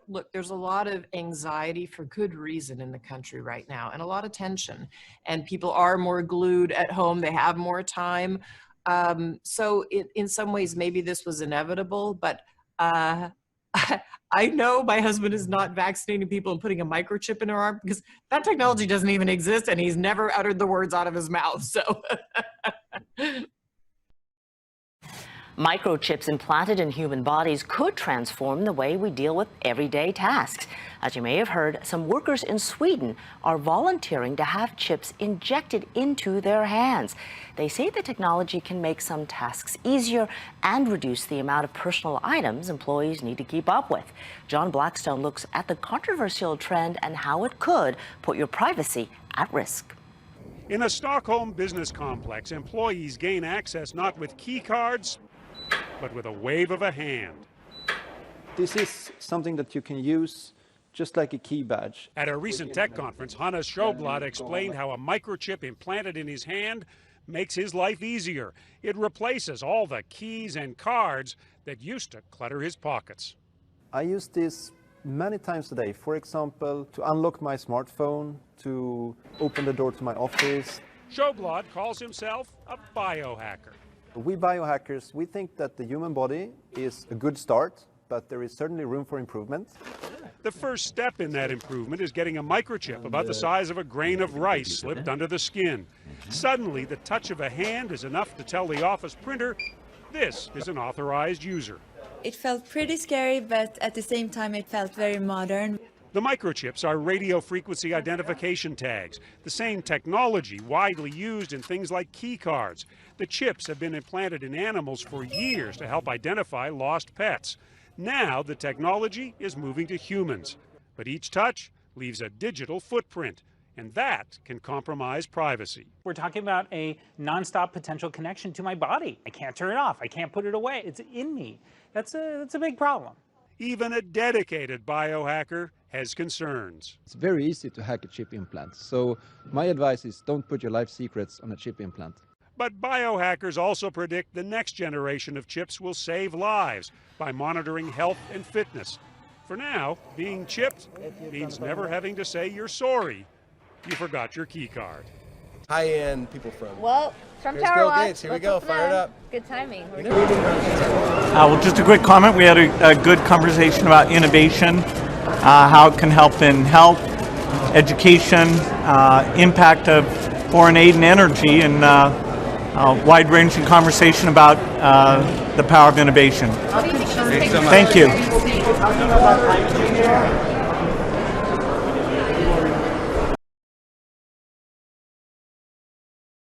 look, there's a lot of anxiety for good reason in the country right now, and a lot of tension, and people are more glued at home. They have more time. So in some ways, maybe this was inevitable, but I know my husband is not vaccinating people and putting a microchip in her arm because that technology doesn't even exist, and he's never uttered the words out of his mouth. So. Microchips implanted in human bodies could transform the way we deal with everyday tasks. As you may have heard, some workers in Sweden are volunteering to have chips injected into their hands. They say the technology can make some tasks easier and reduce the amount of personal items employees need to keep up with. John Blackstone looks at the controversial trend and how it could put your privacy at risk. In a Stockholm business complex, employees gain access not with key cards, but with a wave of a hand. This is something that you can use just like a key badge. At a recent tech conference, Hannes Sjöblad explained how a microchip implanted in his hand makes his life easier. It replaces all the keys and cards that used to clutter his pockets. I use this many times a day. For example, to unlock my smartphone, to open the door to my office. Sjöblad calls himself a biohacker. We biohackers, we think that the human body is a good start, but there is certainly room for improvement. The first step in that improvement is getting a microchip about the size of a grain of rice slipped under the skin. Suddenly, the touch of a hand is enough to tell the office printer, this is an authorized user. It felt pretty scary, but at the same time it felt very modern. The microchips are radio frequency identification tags, the same technology widely used in things like key cards. The chips have been implanted in animals for years to help identify lost pets. Now the technology is moving to humans, but each touch leaves a digital footprint, and that can compromise privacy. We're talking about a nonstop potential connection to my body. I can't turn it off. I can't put it away. It's in me. That's a big problem. Even a dedicated biohacker has concerns. It's very easy to hack a chip implant, so my advice is don't put your life secrets on a chip implant. But biohackers also predict the next generation of chips will save lives by monitoring health and fitness. For now, being chipped means never having to say you're sorry you forgot your key card. High-end people from? Well, from Here's Tower Bill Watch. Gates. Here we go. Fire it up. Good timing. Well, just a quick comment. We had a good conversation about innovation, how it can help in health, education, impact of foreign aid and energy, and wide-ranging conversation about the power of innovation. Thank you.